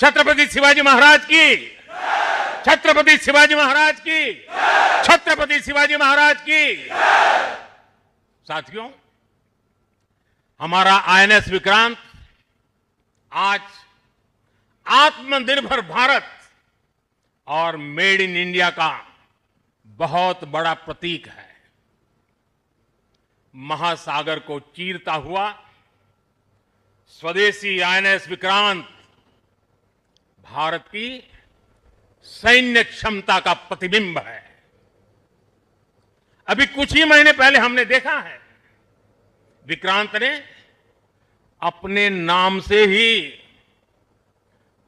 छत्रपति शिवाजी महाराज की, छत्रपति शिवाजी महाराज की, छत्रपति शिवाजी महाराज की। साथियों, हमारा आईएनएस विक्रांत आज आत्मनिर्भर भारत और मेड इन इंडिया का बहुत बड़ा प्रतीक है। महासागर को चीरता हुआ स्वदेशी आईएनएस विक्रांत भारत की सैन्य क्षमता का प्रतिबिंब है। अभी कुछ ही महीने पहले हमने देखा है, विक्रांत ने अपने नाम से ही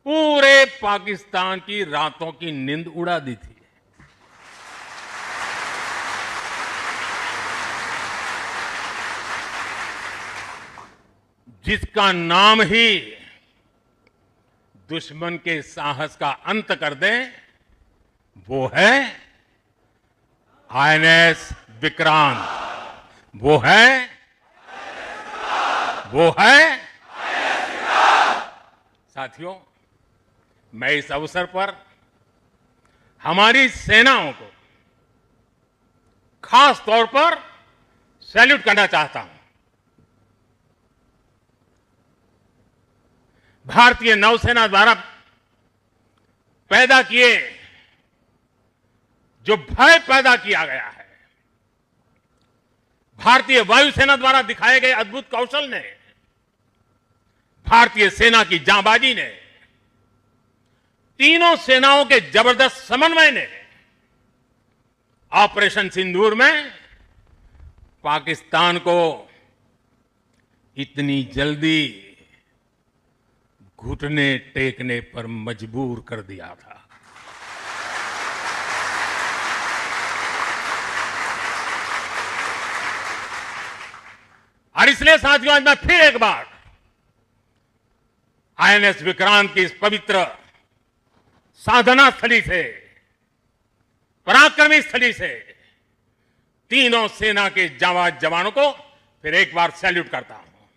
पूरे पाकिस्तान की रातों की नींद उड़ा दी थी। जिसका नाम ही दुश्मन के साहस का अंत कर दे, वो है आईएनएस विक्रांत। वो है साथियों, मैं इस अवसर पर हमारी सेनाओं को खास तौर पर सैल्यूट करना चाहता हूं। भारतीय नौसेना द्वारा पैदा किए जो भय पैदा किया गया है, भारतीय वायुसेना द्वारा दिखाए गए अद्भुत कौशल ने, भारतीय सेना की जांबाजी ने, तीनों सेनाओं के जबरदस्त समन्वय ने ऑपरेशन सिंदूर में पाकिस्तान को इतनी जल्दी घुटने टेकने पर मजबूर कर दिया था। और इसलिए साथियों, आज मैं फिर एक बार आईएनएस विक्रांत की इस पवित्र साधना स्थली से, पराक्रमी स्थली से तीनों सेना के जांबाज जवानों को फिर एक बार सैल्यूट करता हूं।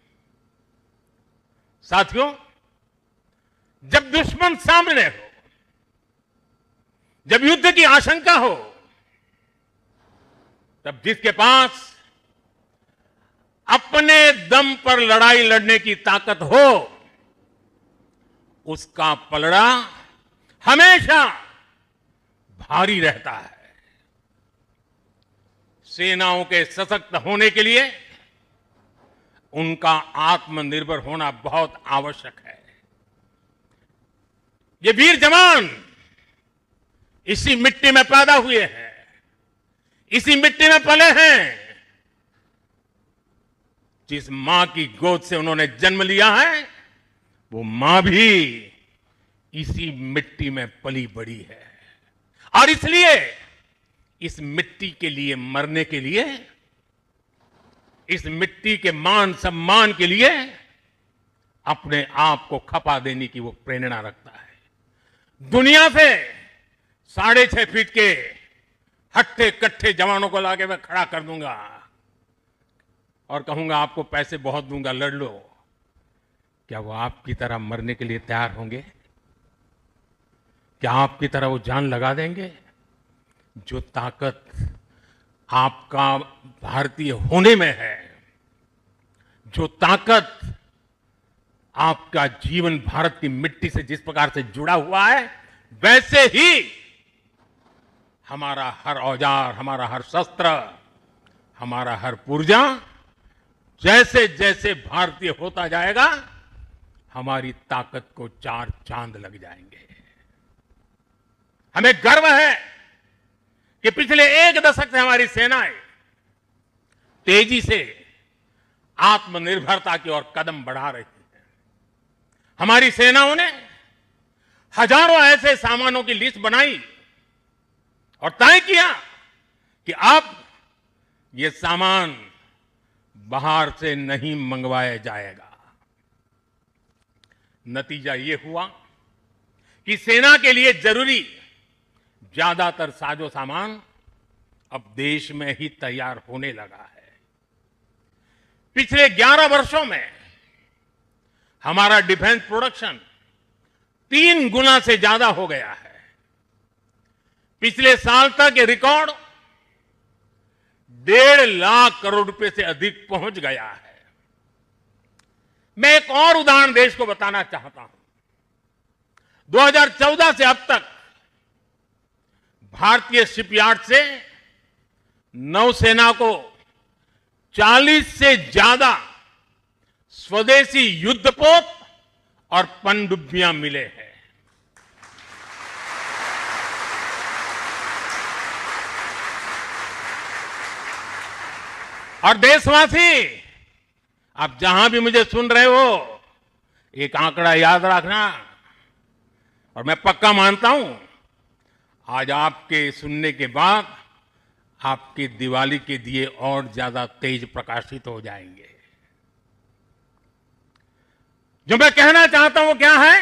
साथियों, जब दुश्मन सामने हो, जब युद्ध की आशंका हो, तब जिसके पास अपने दम पर लड़ाई लड़ने की ताकत हो, उसका पलड़ा हमेशा भारी रहता है। सेनाओं के सशक्त होने के लिए उनका आत्मनिर्भर होना बहुत आवश्यक है। ये वीर जवान इसी मिट्टी में पैदा हुए हैं, इसी मिट्टी में पले हैं। जिस मां की गोद से उन्होंने जन्म लिया है, वो मां भी इसी मिट्टी में पली बड़ी है। और इसलिए इस मिट्टी के लिए मरने के लिए, इस मिट्टी के मान सम्मान के लिए अपने आप को खपा देने की वो प्रेरणा रखता है। दुनिया से 6.5 फीट के हट्टे कट्टे जवानों को लाके मैं खड़ा कर दूंगा और कहूंगा आपको पैसे बहुत दूंगा, लड़ लो। क्या वो आपकी तरह मरने के लिए तैयार होंगे? क्या आपकी तरह वो जान लगा देंगे? जो ताकत आपका भारतीय होने में है, जो ताकत आपका जीवन भारत की मिट्टी से जिस प्रकार से जुड़ा हुआ है, वैसे ही हमारा हर औजार, हमारा हर शस्त्र, हमारा हर पुर्जा जैसे जैसे भारतीय होता जाएगा, हमारी ताकत को 4 चांद लग जाएंगे। हमें गर्व है कि पिछले 1 दशक से हमारी सेनाएं तेजी से आत्मनिर्भरता की ओर कदम बढ़ा रही हैं। हमारी सेनाओं ने हजारों ऐसे सामानों की लिस्ट बनाई और तय किया कि अब ये सामान बाहर से नहीं मंगवाया जाएगा। नतीजा ये हुआ कि सेना के लिए जरूरी ज्यादातर साजो सामान अब देश में ही तैयार होने लगा है। पिछले 11 वर्षों में हमारा डिफेंस प्रोडक्शन 3 गुना से ज्यादा हो गया है। पिछले साल तक ये रिकॉर्ड 1.5 लाख करोड़ रुपए से अधिक पहुंच गया है। मैं एक और उदाहरण देश को बताना चाहता हूं। 2014 से अब तक भारतीय शिपयार्ड से नौसेना को 40 से ज्यादा स्वदेशी युद्धपोत और पनडुब्बियां मिले हैं। और देशवासी, आप जहां भी मुझे सुन रहे हो, एक आंकड़ा याद रखना। और मैं पक्का मानता हूं आज आपके सुनने के बाद आपके दिवाली के दिए और ज्यादा तेज प्रकाशित हो जाएंगे। जो मैं कहना चाहता हूं वो क्या है?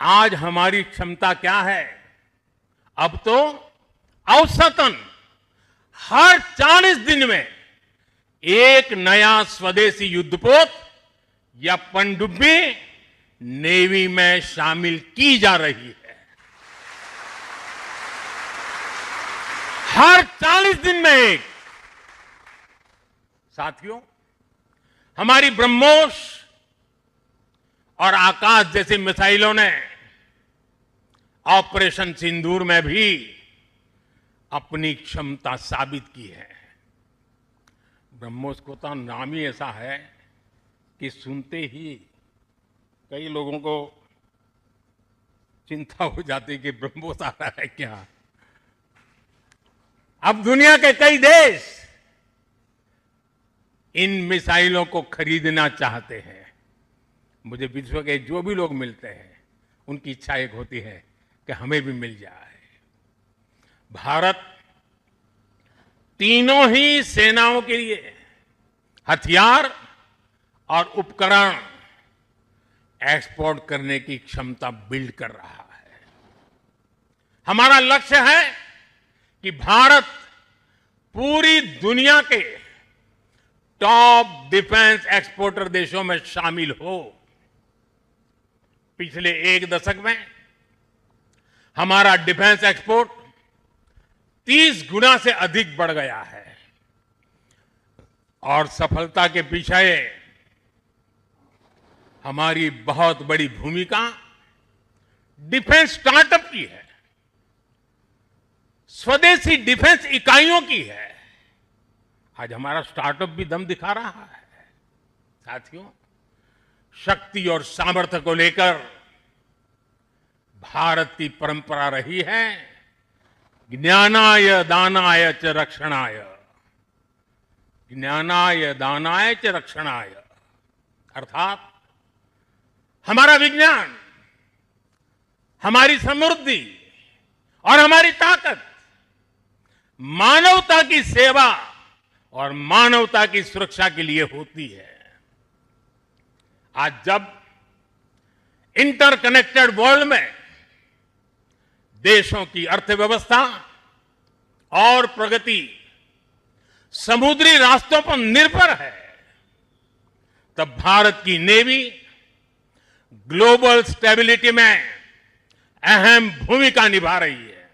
आज हमारी क्षमता क्या है? अब तो औसतन हर 40 दिन में एक नया स्वदेशी युद्धपोत या पनडुब्बी नेवी में शामिल की जा रही है। हर 40 दिन में एक। साथियों, हमारी ब्रह्मोस और आकाश जैसी मिसाइलों ने ऑपरेशन सिंदूर में भी अपनी क्षमता साबित की है। ब्रह्मोस को तो नाम ही ऐसा है कि सुनते ही कई लोगों को चिंता हो जाती कि ब्रह्मोस आ रहा है क्या। अब दुनिया के कई देश इन मिसाइलों को खरीदना चाहते हैं। मुझे विश्व के जो भी लोग मिलते हैं उनकी इच्छा एक होती है कि हमें भी मिल जाए। भारत तीनों ही सेनाओं के लिए हथियार और उपकरण एक्सपोर्ट करने की क्षमता बिल्ड कर रहा है। हमारा लक्ष्य है कि भारत पूरी दुनिया के टॉप डिफेंस एक्सपोर्टर देशों में शामिल हो। पिछले 1 दशक में हमारा डिफेंस एक्सपोर्ट 30 गुना से अधिक बढ़ गया है। और सफलता के पीछे हमारी बहुत बड़ी भूमिका डिफेंस स्टार्टअप की है, स्वदेशी डिफेंस इकाइयों की है। आज हमारा स्टार्टअप भी दम दिखा रहा है। साथियों, शक्ति और सामर्थ्य को लेकर भारत की परंपरा रही है ज्ञानाय दानाय च रक्षणाय। ज्ञानाय दानाय च रक्षणाय अर्थात हमारा विज्ञान, हमारी समृद्धि और हमारी ताकत मानवता की सेवा और मानवता की सुरक्षा के लिए होती है। आज जब इंटरकनेक्टेड वर्ल्ड में देशों की अर्थव्यवस्था और प्रगति समुद्री रास्तों पर निर्भर है, तब भारत की नेवी ग्लोबल स्टेबिलिटी में अहम भूमिका निभा रही है।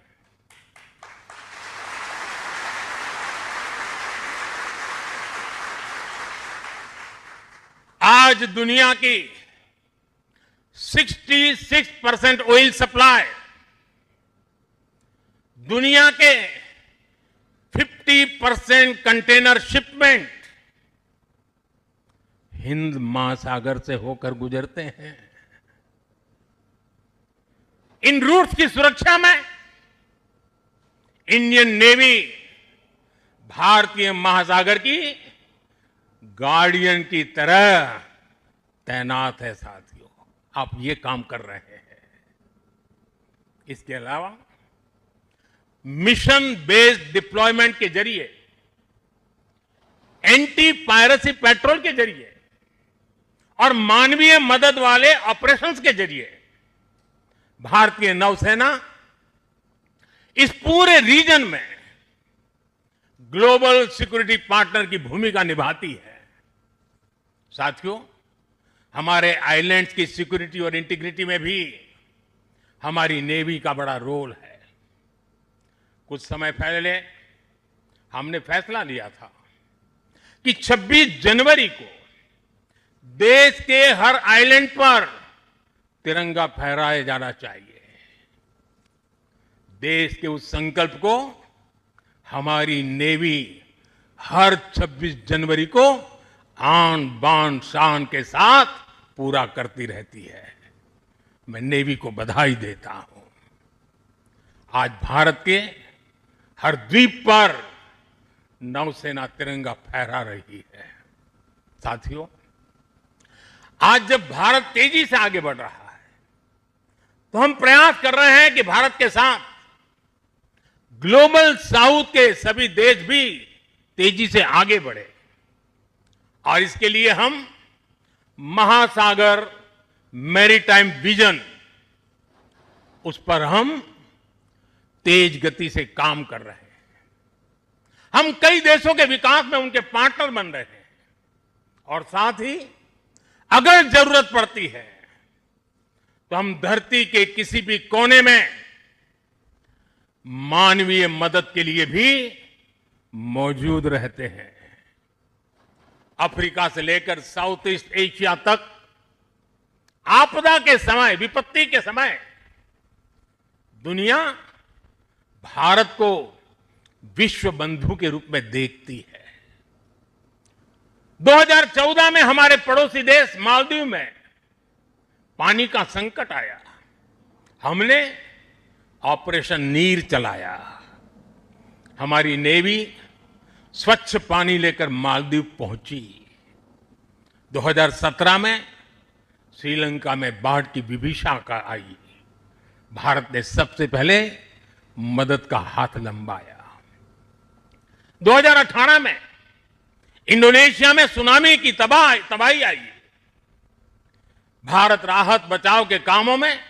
आज दुनिया की 66% ऑयल सप्लाई, दुनिया के 50% कंटेनर शिपमेंट हिंद महासागर से होकर गुजरते हैं। इन रूट्स की सुरक्षा में इंडियन नेवी भारतीय महासागर की गार्डियन की तरह तैनात है। साथियों, आप ये काम कर रहे हैं। इसके अलावा मिशन बेस्ड डिप्लॉयमेंट के जरिए, एंटी पायरेसी पेट्रोल के जरिए और मानवीय मदद वाले ऑपरेशंस के जरिए भारतीय नौसेना इस पूरे रीजन में ग्लोबल सिक्योरिटी पार्टनर की भूमिका निभाती है। साथियों, हमारे आइलैंड्स की सिक्योरिटी और इंटीग्रिटी में भी हमारी नेवी का बड़ा रोल है। कुछ समय पहले हमने फैसला लिया था कि 26 जनवरी को देश के हर आइलैंड पर तिरंगा फहराया जाना चाहिए। देश के उस संकल्प को हमारी नेवी हर 26 जनवरी को आन बान शान के साथ पूरा करती रहती है। मैं नेवी को बधाई देता हूं। आज भारत के हर द्वीप पर नौसेना तिरंगा फहरा रही है। साथियों, आज जब भारत तेजी से आगे बढ़ रहा है तो हम प्रयास कर रहे हैं कि भारत के साथ ग्लोबल साउथ के सभी देश भी तेजी से आगे बढ़े और इसके लिए हम महासागर मैरीटाइम विजन उस पर हम तेज गति से काम कर रहे हैं। हम कई देशों के विकास में उनके पार्टनर बन रहे हैं और साथ ही अगर जरूरत पड़ती है तो हम धरती के किसी भी कोने में मानवीय मदद के लिए भी मौजूद रहते हैं। अफ्रीका से लेकर साउथ ईस्ट एशिया तक आपदा के समय, विपत्ति के समय दुनिया भारत को विश्व बंधु के रूप में देखती है। 2014 में हमारे पड़ोसी देश मालदीव में पानी का संकट आया। हमने ऑपरेशन नीर चलाया। हमारी नेवी स्वच्छ पानी लेकर मालदीव पहुंची। 2017 में श्रीलंका में बाढ़ की विभीषिका आई। भारत ने सबसे पहले मदद का हाथ लंबाया। 2018 में इंडोनेशिया में सुनामी की तबाही आई। भारत राहत बचाव के कामों में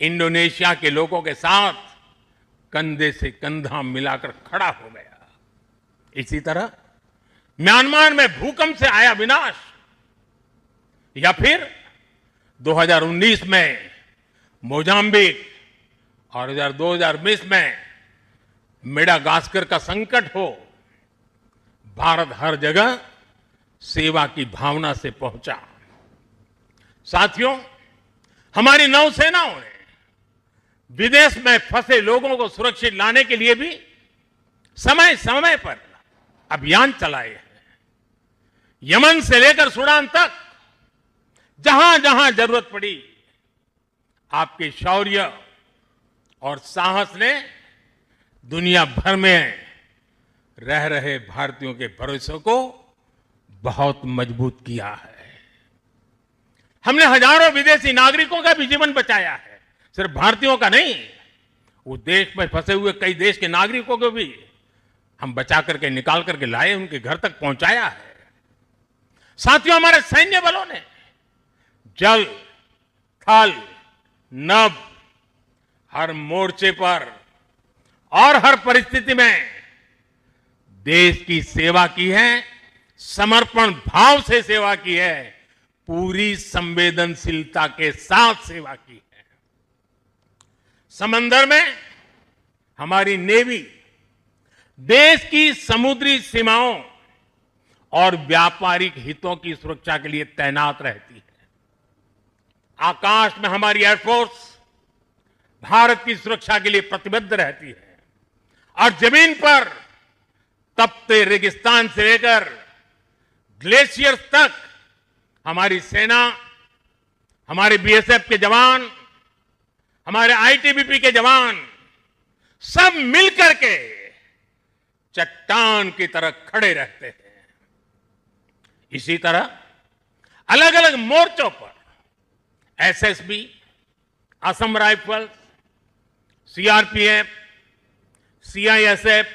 इंडोनेशिया के लोगों के साथ कंधे से कंधा मिलाकर खड़ा हो गया। इसी तरह म्यांमार में भूकंप से आया विनाश, या फिर 2019 में मोजाम्बिक और 2020 में मेडागास्कर का संकट हो, भारत हर जगह सेवा की भावना से पहुंचा। साथियों, हमारी नौसेनाओं ने विदेश में फंसे लोगों को सुरक्षित लाने के लिए भी समय समय पर अभियान चलाए हैं। यमन से लेकर सूडान तक जहां जहां जरूरत पड़ी, आपके शौर्य और साहस ने दुनिया भर में रह रहे भारतीयों के भरोसे को बहुत मजबूत किया है। हमने हजारों विदेशी नागरिकों का भी जीवन बचाया है। सिर्फ भारतीयों का नहीं, उस देश में फंसे हुए कई देश के नागरिकों को भी हम बचा करके, निकाल करके लाए, उनके घर तक पहुंचाया है। साथियों, हमारे सैन्य बलों ने जल, थल, नभ हर मोर्चे पर और हर परिस्थिति में देश की सेवा की है, समर्पण भाव से सेवा की है, पूरी संवेदनशीलता के साथ सेवा की है। समंदर में हमारी नेवी देश की समुद्री सीमाओं और व्यापारिक हितों की सुरक्षा के लिए तैनात रहती है। आकाश में हमारी एयरफोर्स भारत की सुरक्षा के लिए प्रतिबद्ध रहती है और जमीन पर तपते रेगिस्तान से लेकर ग्लेशियर्स तक हमारी सेना, हमारे बीएसएफ के जवान, हमारे आईटीबीपी के जवान सब मिलकर के चट्टान की तरह खड़े रहते हैं। इसी तरह अलग अलग मोर्चों पर SSB, Assam rifles, CRPF, CISF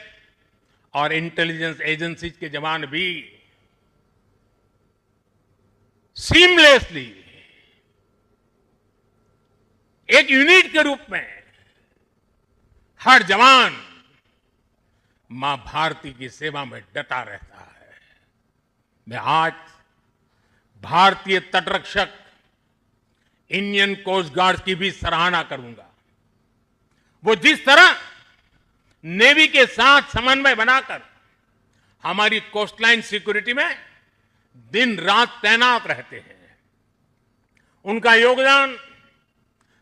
और इंटेलिजेंस एजेंसीज के जवान भी सीमलेसली एक यूनिट के रूप में हर जवान मां भारती की सेवा में डटा रहता है। मैं आज भारतीय तटरक्षक इंडियन कोस्ट गार्ड की भी सराहना करूंगा। वो जिस तरह नेवी के साथ समन्वय बनाकर हमारी कोस्टलाइन सिक्योरिटी में दिन रात तैनात रहते हैं, उनका योगदान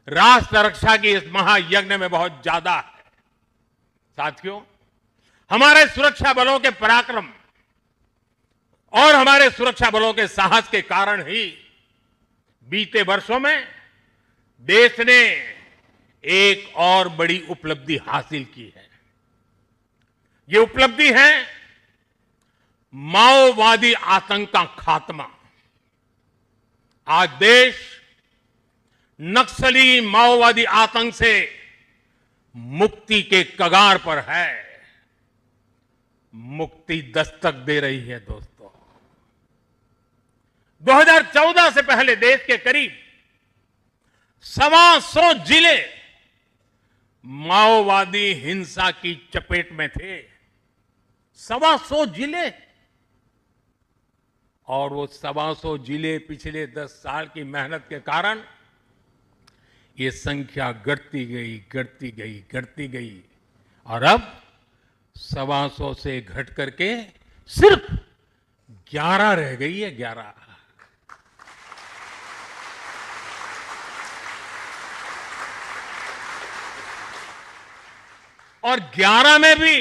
राष्ट्र रक्षा की इस महायज्ञ में बहुत ज्यादा है। साथियों, हमारे सुरक्षा बलों के पराक्रम और हमारे सुरक्षा बलों के साहस के कारण ही बीते वर्षों में देश ने एक और बड़ी उपलब्धि हासिल की है। ये उपलब्धि है माओवादी आतंक का खात्मा। आज देश नक्सली माओवादी आतंक से मुक्ति के कगार पर है। मुक्ति दस्तक दे रही है दोस्तों। 2014 से पहले देश के करीब 125 जिले माओवादी हिंसा की चपेट में थे। 125 जिले, और वो 125 जिले पिछले 10 साल की मेहनत के कारण ये संख्या घटती गई और अब 125 से घट करके सिर्फ 11 रह गई है। 11। और 11 में भी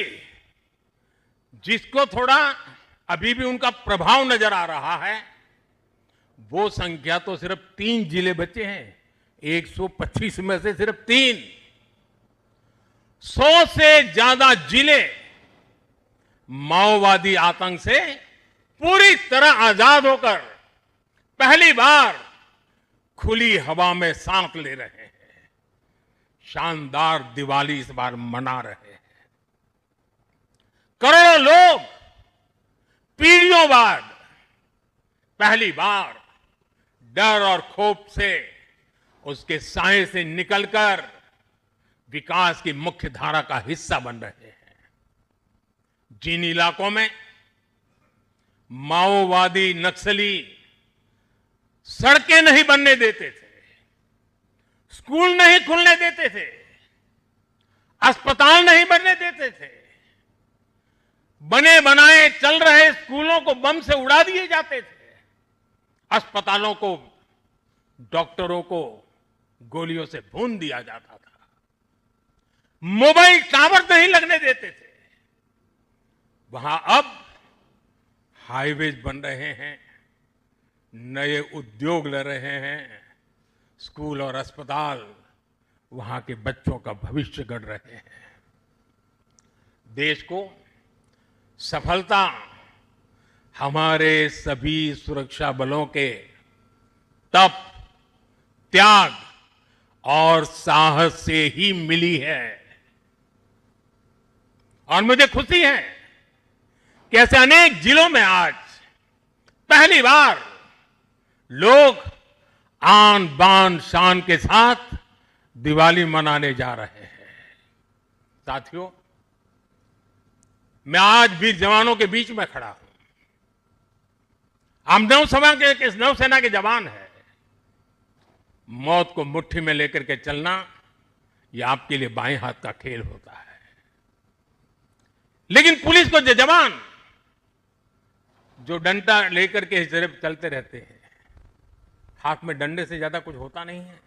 जिसको थोड़ा अभी भी उनका प्रभाव नजर आ रहा है, वो संख्या तो सिर्फ 3 जिले बचे हैं। 125 में से सिर्फ 3। 100 से ज्यादा जिले माओवादी आतंक से पूरी तरह आजाद होकर पहली बार खुली हवा में सांस ले रहे हैं। शानदार दिवाली इस बार मना रहे हैं। करोड़ों लोग पीढ़ियों बाद पहली बार डर और खौफ से, उसके साए से निकलकर विकास की मुख्य धारा का हिस्सा बन रहे हैं। जिन इलाकों में माओवादी नक्सली सड़कें नहीं बनने देते थे, स्कूल नहीं खुलने देते थे, अस्पताल नहीं बनने देते थे, बने बनाए चल रहे स्कूलों को बम से उड़ा दिए जाते थे, अस्पतालों को, डॉक्टरों को गोलियों से भून दिया जाता था, मोबाइल टावर नहीं लगने देते थे, वहां अब हाईवेज बन रहे हैं, नए उद्योग ले रहे हैं, स्कूल और अस्पताल वहां के बच्चों का भविष्य गढ़ रहे हैं। देश को सफलता हमारे सभी सुरक्षा बलों के तप, त्याग और साहस से ही मिली है। और मुझे खुशी है कि ऐसे अनेक जिलों में आज पहली बार लोग आन बान शान के साथ दिवाली मनाने जा रहे हैं। साथियों, मैं आज भी जवानों के बीच में खड़ा हूं। हम नौसेना के जवान हैं। मौत को मुट्ठी में लेकर के चलना यह आपके लिए बाएं हाथ का खेल होता है, लेकिन पुलिस को जवान जो डंडा लेकर के सिर्फ चलते रहते हैं, हाथ में डंडे से ज्यादा कुछ होता नहीं है,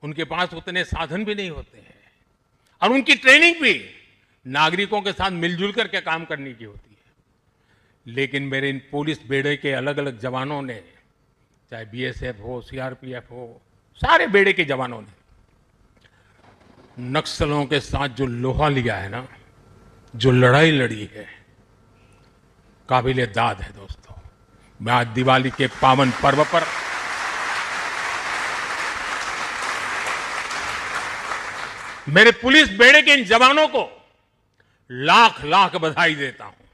उनके पास उतने साधन भी नहीं होते हैं, और उनकी ट्रेनिंग भी नागरिकों के साथ मिलजुल करके काम करने की होती है। लेकिन मेरे इन पुलिस बेड़े के अलग अलग जवानों ने, चाहे बीएसएफ हो, सीआरपीएफ हो, सारे बेड़े के जवानों ने नक्सलों के साथ जो लोहा लिया है ना, जो लड़ाई लड़ी है, काबिले दाद है दोस्तों। मैं आज दिवाली के पावन पर्व पर मेरे पुलिस बेड़े के इन जवानों को लाख लाख बधाई देता हूं।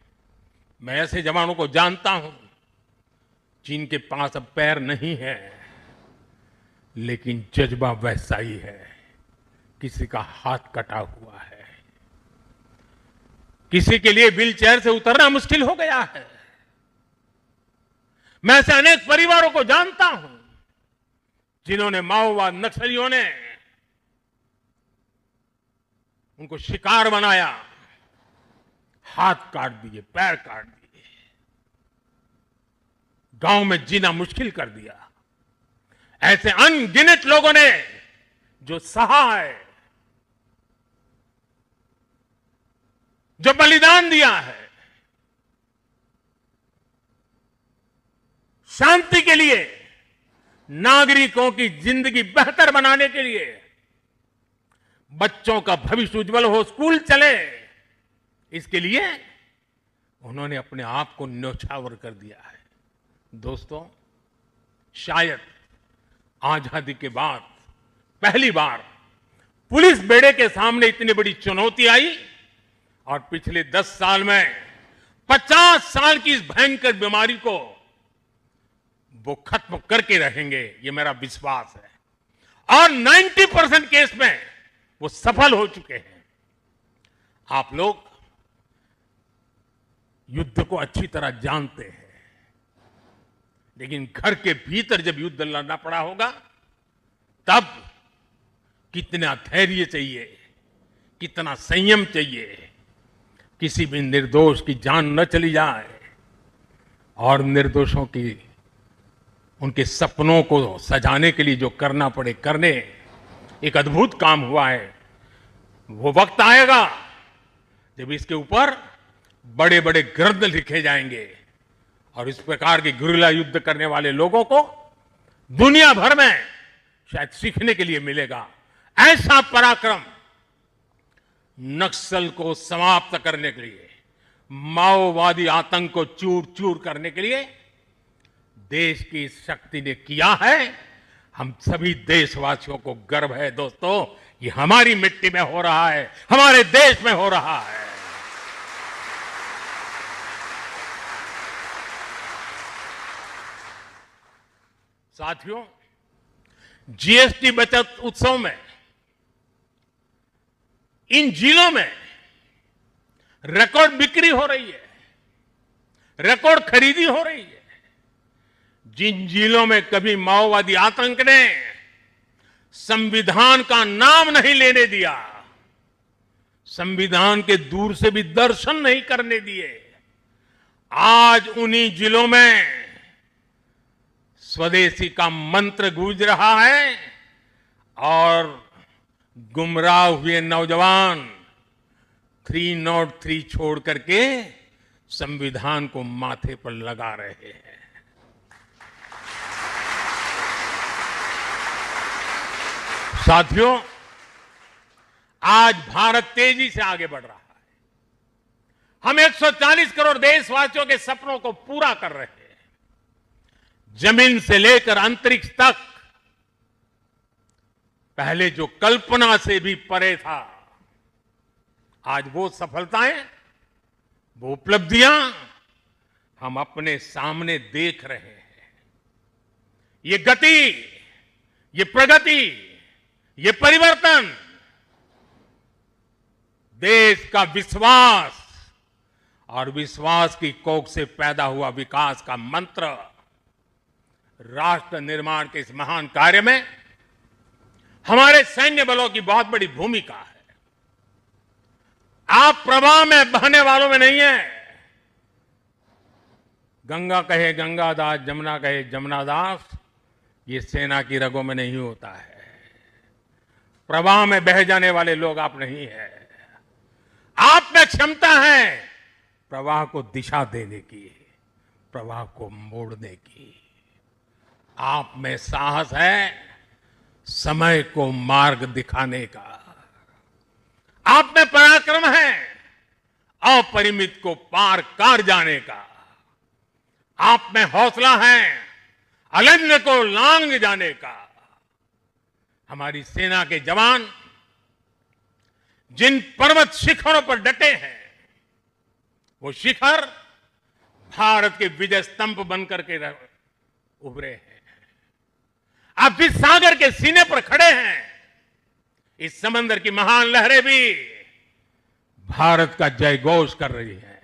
मैं ऐसे जवानों को जानता हूं जिनके पास अब पैर नहीं है, लेकिन जज्बा वैसा ही है। किसी का हाथ कटा हुआ है, किसी के लिए व्हील चेयर से उतरना मुश्किल हो गया है, मैं ऐसे अनेक परिवारों को जानता हूं जिन्होंने माओवाद नक्सलियों ने उनको शिकार बनाया, हाथ काट दिए, पैर काट दिए, गांव में जीना मुश्किल कर दिया। ऐसे अनगिनत लोगों ने जो सहा है, जो बलिदान दिया है शांति के लिए, नागरिकों की जिंदगी बेहतर बनाने के लिए, बच्चों का भविष्य उज्जवल हो, स्कूल चले, इसके लिए उन्होंने अपने आप को न्यौछावर कर दिया है। दोस्तों, शायद आजादी के बाद पहली बार पुलिस बेड़े के सामने इतनी बड़ी चुनौती आई और पिछले 10 साल में 50 साल की इस भयंकर बीमारी को वो खत्म करके रहेंगे, ये मेरा विश्वास है। और 90% केस में वो सफल हो चुके हैं। आप लोग युद्ध को अच्छी तरह जानते हैं, लेकिन घर के भीतर जब युद्ध लड़ना पड़ा होगा तब कितना धैर्य चाहिए, कितना संयम चाहिए, किसी भी निर्दोष की जान न चली जाए और निर्दोषों की उनके सपनों को सजाने के लिए जो करना पड़े करने। एक अद्भुत काम हुआ है। वो वक्त आएगा जब इसके ऊपर बड़े बड़े ग्रंथ लिखे जाएंगे और इस प्रकार के गुरिल्ला युद्ध करने वाले लोगों को दुनिया भर में शायद सीखने के लिए मिलेगा। ऐसा पराक्रम नक्सल को समाप्त करने के लिए, माओवादी आतंक को चूर चूर करने के लिए देश की शक्ति ने किया है। हम सभी देशवासियों को गर्व है दोस्तों, ये हमारी मिट्टी में हो रहा है, हमारे देश में हो रहा है। साथियों, जीएसटी बचत उत्सव में इन जिलों में रिकॉर्ड बिक्री हो रही है, रिकॉर्ड खरीदी हो रही है। जिन जिलों में कभी माओवादी आतंक ने संविधान का नाम नहीं लेने दिया, संविधान के दूर से भी दर्शन नहीं करने दिए, आज उन्हीं जिलों में स्वदेशी का मंत्र गूंज रहा है और गुमराह हुए नौजवान 303 छोड़ करके संविधान को माथे पर लगा रहे हैं। साथियों, आज भारत तेजी से आगे बढ़ रहा है। हम 140 करोड़ देशवासियों के सपनों को पूरा कर रहे हैं। जमीन से लेकर अंतरिक्ष तक, पहले जो कल्पना से भी परे था, आज वो सफलताएं, वो उपलब्धियां हम अपने सामने देख रहे हैं। ये गति, ये प्रगति, ये परिवर्तन देश का विश्वास और विश्वास की कोख से पैदा हुआ विकास का मंत्र, राष्ट्र निर्माण के इस महान कार्य में हमारे सैन्य बलों की बहुत बड़ी भूमिका है। आप प्रवाह में बहने वालों में नहीं है। गंगा कहे गंगादास, जमुना कहे जमुनादास, ये सेना की रगों में नहीं होता है। प्रवाह में बह जाने वाले लोग आप नहीं है। आप में क्षमता है प्रवाह को दिशा देने की, प्रवाह को मोड़ने की। आप में साहस है समय को मार्ग दिखाने का। आप में पराक्रम है अपरिमित को पार कर जाने का। आप में हौसला है अनन्य को लांघ जाने का। हमारी सेना के जवान जिन पर्वत शिखरों पर डटे हैं, वो शिखर भारत के विजय स्तंभ बनकर के उभरे हैं। आप जिस सागर के सीने पर खड़े हैं, इस समंदर की महान लहरें भी भारत का जयघोष कर रही हैं।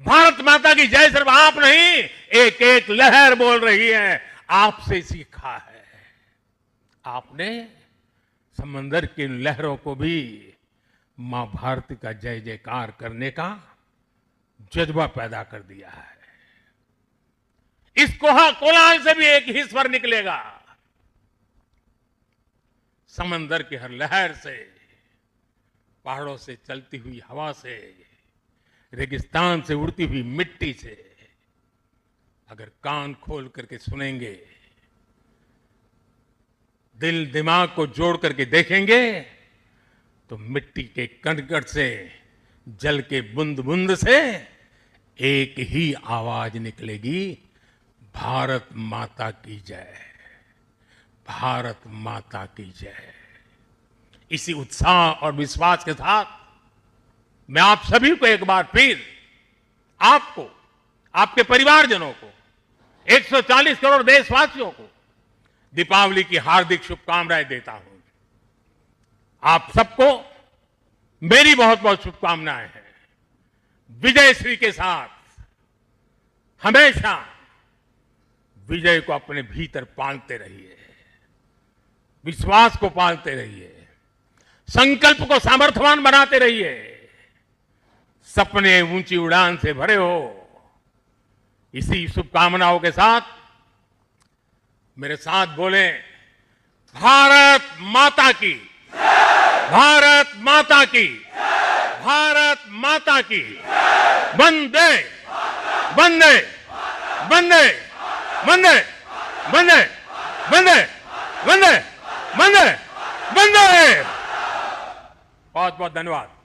भारत माता की जय सिर्फ आप नहीं, एक एक लहर बोल रही है। आपसे सीखा है। आपने समंदर की लहरों को भी मां भारती का जय जयकार करने का जज्बा पैदा कर दिया है। इस कोलाहल से भी एक ही स्वर निकलेगा। समंदर की हर लहर से, पहाड़ों से चलती हुई हवा से, रेगिस्तान से उड़ती हुई मिट्टी से अगर कान खोल करके सुनेंगे, दिल दिमाग को जोड़ करके देखेंगे, तो मिट्टी के कण-कण से, जल के बूंद बूंद से एक ही आवाज निकलेगी, भारत माता की जय, भारत माता की जय। इसी उत्साह और विश्वास के साथ मैं आप सभी को एक बार फिर, आपको, आपके परिवारजनों को, 140 करोड़ देशवासियों को दीपावली की हार्दिक शुभकामनाएं देता हूं। आप सबको मेरी बहुत बहुत शुभकामनाएं हैं। विजयश्री के साथ हमेशा विजय को अपने भीतर पालते रहिए, विश्वास को पालते रहिए, संकल्प को सामर्थ्यवान बनाते रहिए। सपने ऊंची उड़ान से भरे हो। इसी शुभकामनाओं के साथ मेरे साथ बोले, भारत माता की, भारत माता की, भारत माता की, वंदे वंदे वंदे वंदे वंदे वंदे वंदे वंदे वंदे। बहुत बहुत धन्यवाद।